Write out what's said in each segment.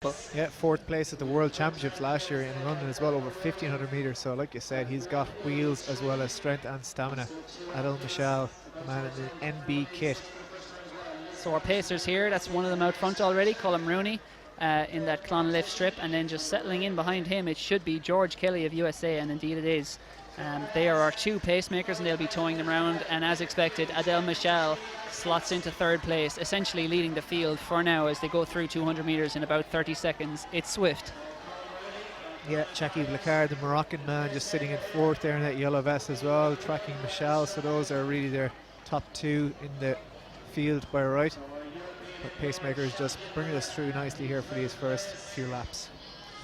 Yeah, fourth place at the World Championships last year in London as well, over 1500 metres. So like you said, he's got wheels as well as strength and stamina. Adel Michel, the man in the NB kit. So our pacers here, that's one of them out front already, Colm Rooney in that Clonlift strip, and then just settling in behind him it should be George Kelly of USA, and indeed it is. They are our two pacemakers and they'll be towing them around, and as expected Adel Michel slots into third place, essentially leading the field for now as they go through 200 metres in about 30 seconds. It's swift. Yeah, Chakib Lakar, the Moroccan man, just sitting in fourth there in that yellow vest as well, tracking Michel. So those are really their top two in the field by right. But pacemakers just bringing us through nicely here for these first few laps.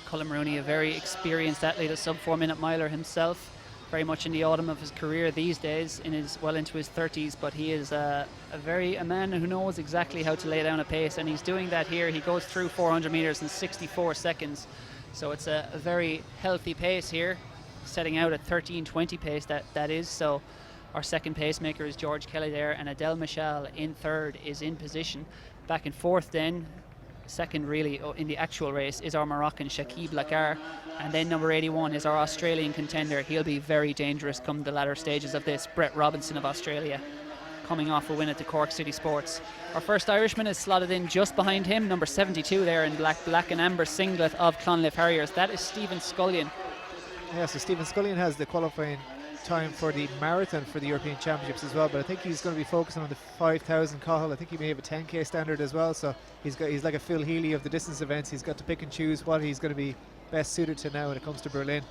Colm Rooney, a very experienced athlete, a sub 4 minute miler himself, very much in the autumn of his career these days, in his well into his 30s, but he is a man who knows exactly how to lay down a pace, and he's doing that here. He goes through 400 metres in 64 seconds, so it's a very healthy pace here, setting out at 13:20 pace that is. So our second pacemaker is George Kelly there, and Adel Michel in third is in position. Back and forth then, second really in the actual race, is our Moroccan Chakib Lakar, and then number 81 is our Australian contender. He'll be very dangerous come the latter stages of this, Brett Robinson of Australia, coming off a win at the Cork City Sports. Our first Irishman is slotted in just behind him, number 72 there in black and amber singlet of Clonlift Harriers. That is Stephen Scullion. Yeah, so Stephen Scullion has the qualifying time for the marathon for the European Championships as well, but I think he's going to be focusing on the 5,000 Cahill. I think he may have a 10k standard as well, so he's like a Phil Healy of the distance events. He's got to pick and choose what he's going to be best suited to now when it comes to Berlin.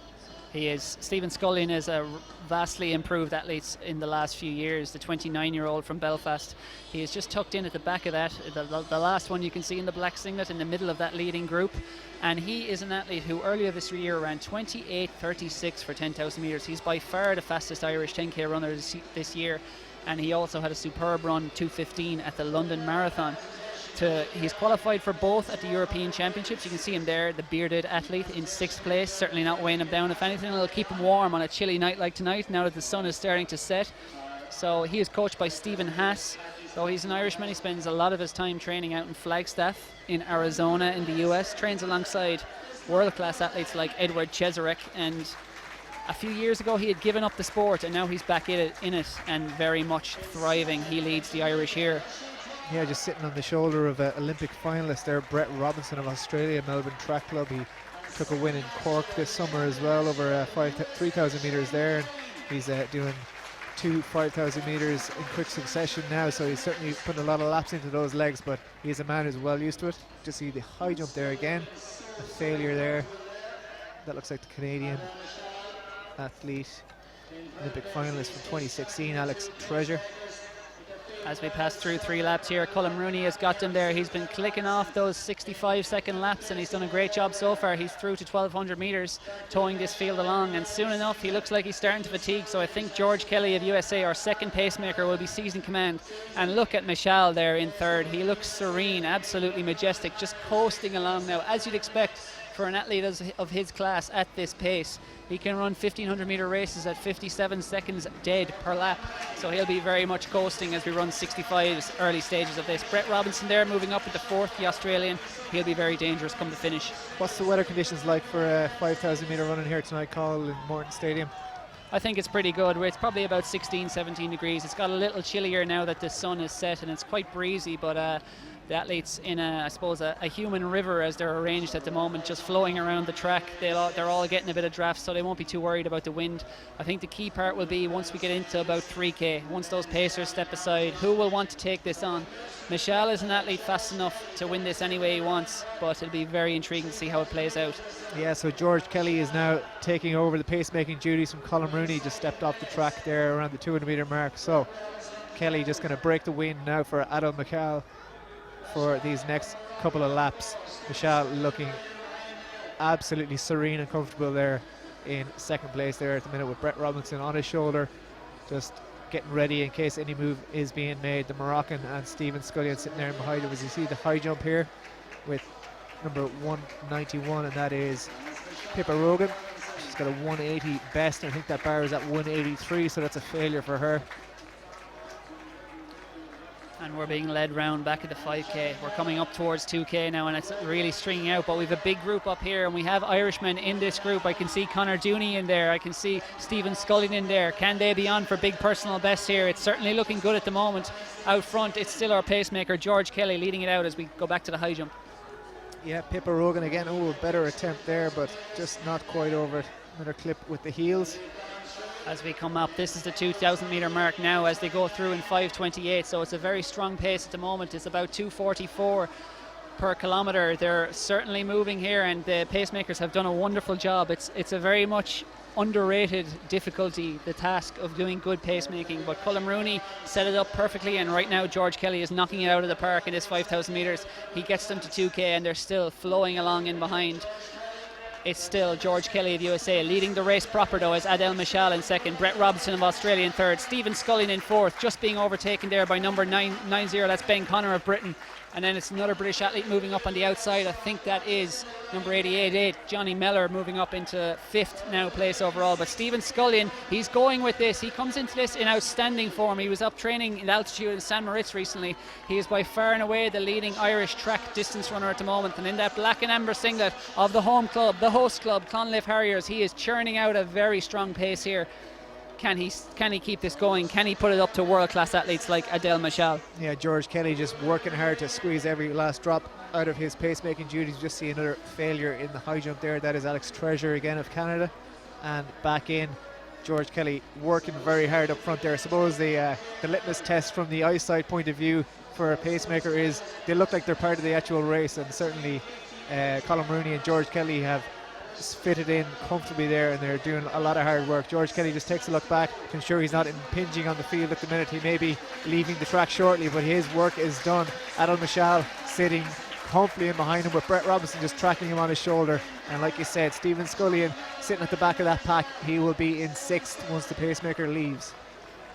He is. Stephen Scullion is a vastly improved athlete in the last few years. The 29-year-old from Belfast. He is just tucked in at the back of that. The last one you can see in the black singlet in the middle of that leading group. And he is an athlete who earlier this year ran 28:36 for 10,000 metres. He's by far the fastest Irish 10k runner this year. And he also had a superb run, 2:15 at the London Marathon. He's qualified for both at the European Championships. You can see him there, the bearded athlete in 6th place, certainly not weighing him down. If anything, it'll keep him warm on a chilly night like tonight, now that the sun is starting to set. So he is coached by Stephen Haas. Though he's an Irishman, he spends a lot of his time training out in Flagstaff in Arizona in the US, trains alongside world-class athletes like Edward Cheserek, and a few years ago he had given up the sport and now he's back in it and very much thriving. He leads the Irish here. Yeah, just sitting on the shoulder of Olympic finalist there, Brett Robinson of Australia, Melbourne Track Club. He took a win in Cork this summer as well, over 3,000 metres there, and he's doing two 5,000 metres in quick succession now, so he's certainly putting a lot of laps into those legs, but he's a man who's well used to it. To see the high jump there again, a failure there. That looks like the Canadian athlete, Olympic finalist from 2016, Alex Treasure. As we pass through 3 laps here, Colm Rooney has got them there. He's been clicking off those 65-second laps and he's done a great job so far. He's through to 1,200 metres, towing this field along, and soon enough he looks like he's starting to fatigue. So I think George Kelly of USA, our second pacemaker, will be seizing command. And look at Michel there in third. He looks serene, absolutely majestic, just coasting along now, as you'd expect for an athlete of his class at this pace. He can run 1,500 metre races at 57 seconds dead per lap, so he'll be very much coasting as we run 65's early stages of this. Brett Robinson there moving up into fourth, the Australian. He'll be very dangerous come the finish. What's the weather conditions like for a 5,000 metre running here tonight, Carl, in Morton Stadium? I think it's pretty good. It's probably about 16, 17 degrees. It's got a little chillier now that the sun is set and it's quite breezy, but the athletes in I suppose a human river as they're arranged at the moment, just flowing around the track. They're all getting a bit of draft, so they won't be too worried about the wind. I think the key part will be once we get into about 3k, once those pacers step aside, who will want to take this on. Michel is an athlete fast enough to win this any way he wants, but it'll be very intriguing to see how it plays out. Yeah, so George Kelly is now taking over the pacemaking duties from Colm Rooney. Just stepped off the track there around the 200 metre mark. So Kelly just going to break the wind now for Adel Michel for these next couple of laps. Michel looking absolutely serene and comfortable there in second place there at the minute, with Brett Robinson on his shoulder, just getting ready in case any move is being made. The Moroccan and Stephen Scullion sitting there behind him. As you see the high jump here with number 191, and that is Pippa Rogan. She's got a 180 best, and I think that bar is at 183, so that's a failure for her. And we're being led round back at the 5k. We're coming up towards 2k now, and it's really stringing out, but we've a big group up here, and we have Irishmen in this group. I can see Conor Dooney in there. I can see Stephen Scullion in there. Can they be on for big personal bests here? It's certainly looking good at the moment. Out front, it's still our pacemaker, George Kelly, leading it out as we go back to the high jump. Yeah, Pippa Rogan again. Oh, a better attempt there, but just not quite over it. Another clip with the heels. As we come up, this is the 2,000 metre mark now as they go through in 5:28, so it's a very strong pace at the moment. It's about 2:44 per kilometre. They're certainly moving here, and the pacemakers have done a wonderful job. It's a very much underrated difficulty, the task of doing good pacemaking, but Colm Rooney set it up perfectly, and right now George Kelly is knocking it out of the park in this 5,000 metres. He gets them to 2k, and they're still flowing along in behind. It's still George Kelly of USA leading the race proper, though, as Adel Michal in second, Brett Robinson of Australia in third, Stephen Scullion in fourth, just being overtaken there by number 990, that's Ben Connor of Britain. And then it's another British athlete moving up on the outside. I think that is number 88, Johnny Mellor, moving up into fifth now place overall. But Stephen Scullion, he's going with this. He comes into this in outstanding form. He was up training in altitude in San Moritz recently. He is by far and away the leading Irish track distance runner at the moment. And in that black and amber singlet of the home club, the host club, Clonliffe Harriers, he is churning out a very strong pace here. Can he keep this going? Can he put it up to world-class athletes like Adel Michal? Yeah, George Kelly just working hard to squeeze every last drop out of his pacemaking duties. Just see another failure in the high jump there. That is Alex Treasure again of Canada. And back in, George Kelly working very hard up front there. I suppose the litmus test from the eyesight point of view for a pacemaker is they look like they're part of the actual race, and certainly Colm Rooney and George Kelly have fitted in comfortably there, and they're doing a lot of hard work. George Kelly just takes a look back to ensure he's not impinging on the field at the minute. He may be leaving the track shortly, but his work is done. Adel Michal sitting comfortably in behind him, with Brett Robinson just tracking him on his shoulder. And like you said, Stephen Scullion sitting at the back of that pack. He will be in sixth once the pacemaker leaves.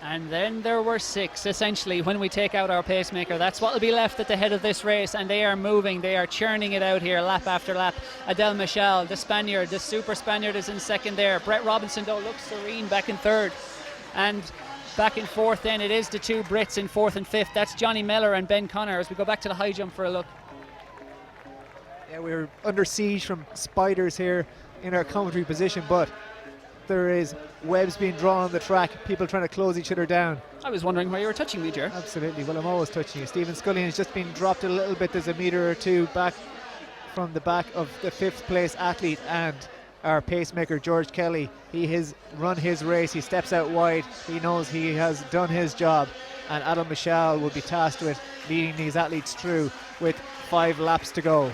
And then there were six, essentially, when we take out our pacemaker. That's what will be left at the head of this race, and they are moving. They are churning it out here, lap after lap. Adel Michal, the Spaniard, the super Spaniard, is in second there. Brett Robinson, though, looks serene back in third. And back in fourth then, it is the two Brits in fourth and fifth. That's Johnny Mellor and Ben Connor, as we go back to the high jump for a look. Yeah, we're under siege from spiders here in our commentary position, but there is webs being drawn on the track, people trying to close each other down. I was wondering why you were touching me, Ger. Absolutely, well, I'm always touching you. Stephen Scullion has just been dropped a little bit. There's a metre or two back from the back of the fifth place athlete and our pacemaker George Kelly. He has run his race, he steps out wide, he knows he has done his job, and Adel Michal will be tasked with leading these athletes through with 5 laps to go.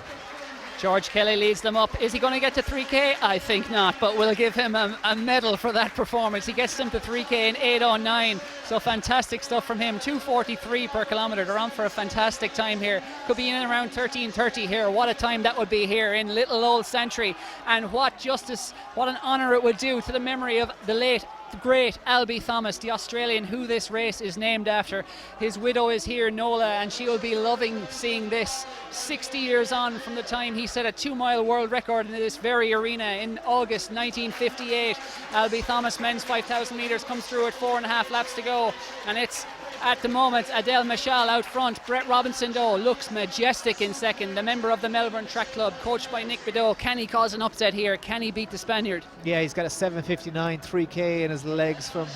George Kelly leads them up. Is he going to get to 3k? I think not, but we'll give him a medal for that performance. He gets them to 3k in 8:09, so fantastic stuff from him. 2:43 per kilometre. They're on for a fantastic time here. Could be in and around 13:30 here. What a time that would be here in little old Santry, and what justice, what an honour it would do to the memory of the late great Albie Thomas, the Australian who this race is named after. His widow is here, Nola, and she will be loving seeing this 60 years on from the time he set a 2-mile world record in this very arena in August 1958. Albie Thomas, men's 5,000 metres, comes through at 4.5 laps to go, and it's at the moment Adel Michal out front. Brett Robinson, though, looks majestic in second, the member of the Melbourne Track Club, coached by Nick Bideau. Can he cause an upset here? Can he beat the Spaniard? Yeah, he's got a 7:59 3k in his legs from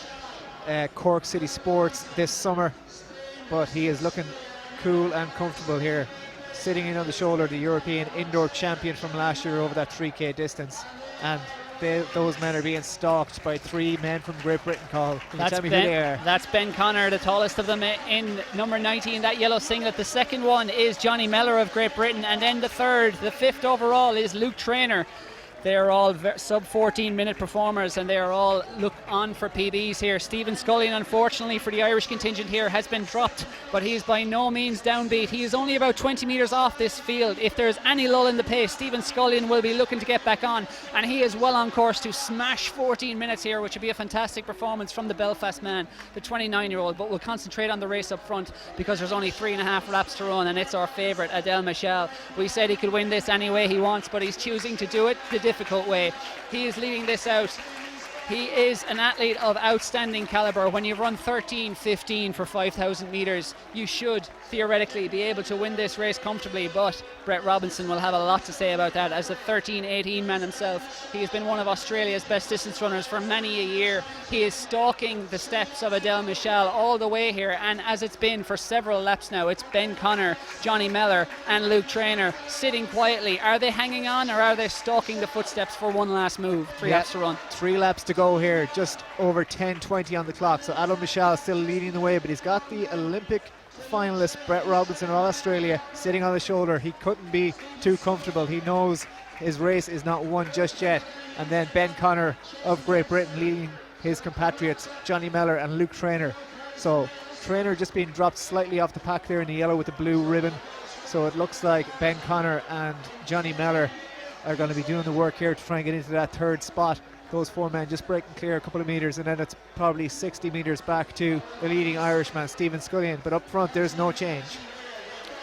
Cork City Sports this summer, but he is looking cool and comfortable here, sitting in on the shoulder of the European indoor champion from last year over that 3k distance. And those men are being stalked by 3 men from Great Britain. Call. Can you tell me who they are? That's Ben Connor, the tallest of them, in number 90 in that yellow singlet. The second one is Johnny Mellor of Great Britain, and then the fifth overall is Luke Traynor. They are all sub 14-minute performers, and they are all look on for PBs here. Stephen Scullion, unfortunately for the Irish contingent here, has been dropped, but he is by no means downbeat. He is only about 20 metres off this field. If there's any lull in the pace, Stephen Scullion will be looking to get back on, and he is well on course to smash 14 minutes here, which would be a fantastic performance from the Belfast man, the 29-year-old. But we'll concentrate on the race up front because there's only 3.5 laps to run, and it's our favourite, Adel Michal. We said he could win this any way he wants, but he's choosing to do it the difficult way. He is leading this out He is an athlete of outstanding caliber. When you run 13:15 for 5,000 meters, you should theoretically be able to win this race comfortably, but Brett Robinson will have a lot to say about that. As a 13:18 man himself, he has been one of Australia's best distance runners for many a year. He is stalking the steps of Adel Michal all the way here, and as it's been for several laps now, it's Ben Connor, Johnny Mellor and Luke Traynor sitting quietly. Are they hanging on, or are they stalking the footsteps for one last move? 3 laps to run. 3 laps to go here, just over 10:20 on the clock. So Adel Michal still leading the way, but he's got the Olympic finalist Brett Robinson of Australia sitting on the shoulder. He couldn't be too comfortable. He knows his race is not won just yet. And then Ben Connor of Great Britain leading his compatriots Johnny Mellor and Luke Traynor. So Traynor just being dropped slightly off the pack there in the yellow with the blue ribbon. So it looks like Ben Connor and Johnny Mellor are going to be doing the work here to try and get into that 3rd spot. Those 4 men just breaking clear a couple of meters, and then it's probably 60 meters back to the leading Irishman, Stephen Scullion. But up front, there's no change.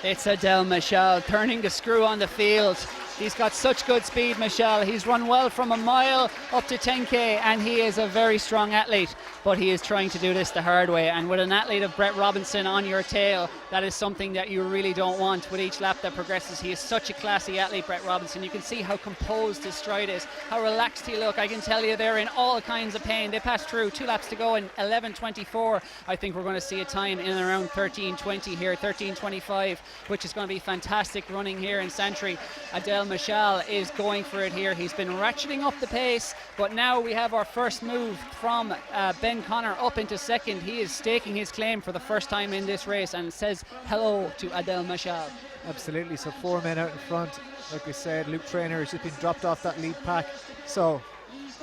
It's Adel Michal turning the screw on the field. He's got such good speed, Michal. He's run well from a mile up to 10k, and he is a very strong athlete, but he is trying to do this the hard way. And with an athlete of Brett Robinson on your tail, that is something that you really don't want with each lap that progresses. He is such a classy athlete, Brett Robinson. You can see how composed his stride is, how relaxed he looks. I can tell you they're in all kinds of pain. They passed through 2 laps to go in 11:24. I think we're going to see a time in and around 13:20 here, 13:25, which is going to be fantastic running here in Santry. Adel Michal is going for it here. He's been ratcheting up the pace, but now we have our first move from Ben Connor up into 2nd. He is staking his claim for the first time in this race and says hello to Adel Michal. Absolutely. So 4 men out in front. Like we said, Luke Traynor has just been dropped off that lead pack. So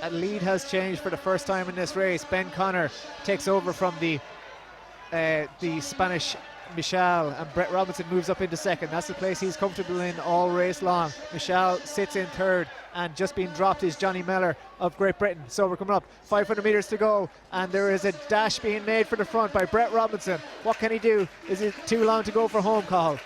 that lead has changed for the first time in this race. Ben Connor takes over from the Spanish Michal, and Brett Robinson moves up into 2nd. That's the place he's comfortable in all race long. Michal sits in 3rd, and just being dropped is Johnny Mellor of Great Britain. So we're coming up 500 meters to go, and there is a dash being made for the front by Brett Robinson. What can he do? Is it too long to go for home, Cathal?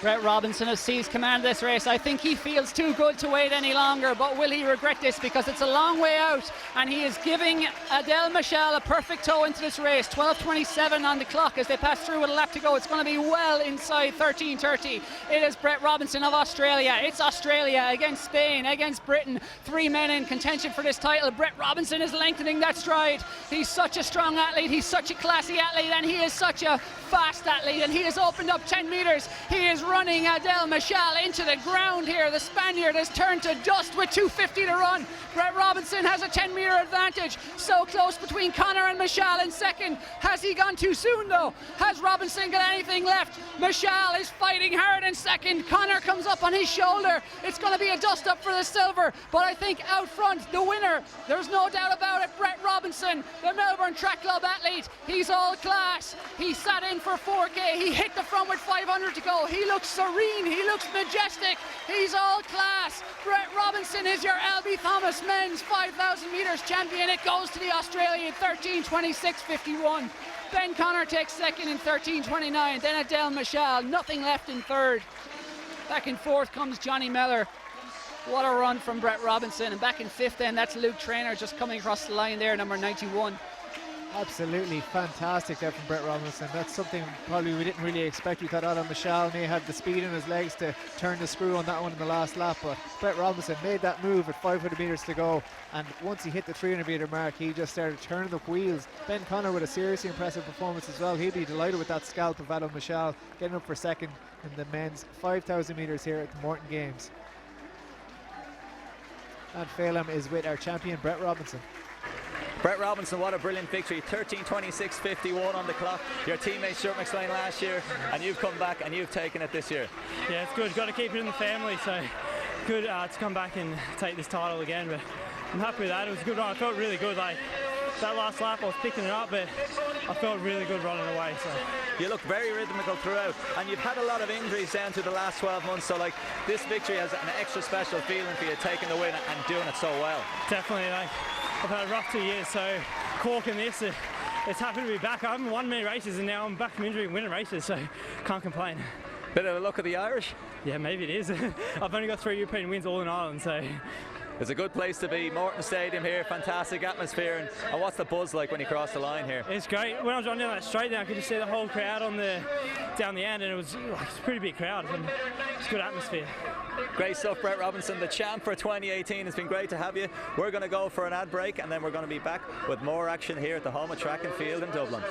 Brett Robinson has seized command of this race. I think he feels too good to wait any longer, but will he regret this? Because it's a long way out, and he is giving Adel Michal a perfect toe into this race. 12:27 on the clock as they pass through with a lap to go. It's going to be well inside 13:30. It is Brett Robinson of Australia. It's Australia against Spain, against Britain. 3 men in contention for this title. Brett Robinson is lengthening that stride. He's such a strong athlete. He's such a classy athlete, and he is such a fast athlete, and he has opened up 10 meters. He is running Adel Michal into the ground here. The Spaniard has turned to dust with 2:50 to run. Brett Robinson has a 10-meter advantage. So close between Connor and Michal in 2nd. Has he gone too soon though? Has Robinson got anything left? Michal is fighting hard in 2nd. Connor comes up on his shoulder. It's going to be a dust-up for the silver, but I think out front, the winner, there's no doubt about it, Brett Robinson, the Melbourne Track Club athlete. He's all class. He sat in for 4k. He hit the front with 500 to go. He looks serene. He looks majestic. He's all class. Brett Robinson is your Albie Thomas men's 5,000 meters champion. It goes to the Australian 13:26.51. Ben Connor takes 2nd in 13:29. Then Adel Michal, nothing left in 3rd. Back in 4th comes Johnny Mellor. What a run from Brett Robinson. And back in 5th then, that's Luke Traynor just coming across the line there, number 91. Absolutely fantastic there from Brett Robinson. That's something probably we didn't really expect. We thought Adel Michal may have the speed in his legs to turn the screw on that one in the last lap, but Brett Robinson made that move with 500 meters to go, and once he hit the 300 meter mark, he just started turning the wheels. Ben Connor with a seriously impressive performance as well. He'll be delighted with that scalp of Adel Michal, getting up for 2nd in the men's 5,000 meters here at the Morton Games. And Phelan is with our champion Brett Robinson. Brett Robinson, what a brilliant victory. 13:26.51 on the clock. Your teammate Stuart McSwain last year, and you've come back and you've taken it this year. Yeah, it's good. Got to keep it in the family, so good to come back and take this title again. But I'm happy with that. It was a good run. I felt really good. Like that last lap, I was picking it up, but I felt really good running away. So you look very rhythmical throughout, and you've had a lot of injuries down to the last 12 months. So like this victory has an extra special feeling for you, taking the win and doing it so well. Definitely. Like I've had a rough 2 years, so corking this, it's happy to be back. I haven't won many races, and now I'm back from injury and winning races, so can't complain. Bit of a look at the Irish. Yeah, maybe it is. I've only got 3 European wins all in Ireland, so It's a good place to be. Morton Stadium here, fantastic atmosphere. And what's the buzz like when you cross the line here? It's great. When I was running down that straight there, I could just see the whole crowd down the end, and it's a pretty big crowd. And it's a good atmosphere. Great stuff, Brett Robinson, the champ for 2018. It's been great to have you. We're going to go for an ad break, and then we're going to be back with more action here at the home of Track and Field in Dublin.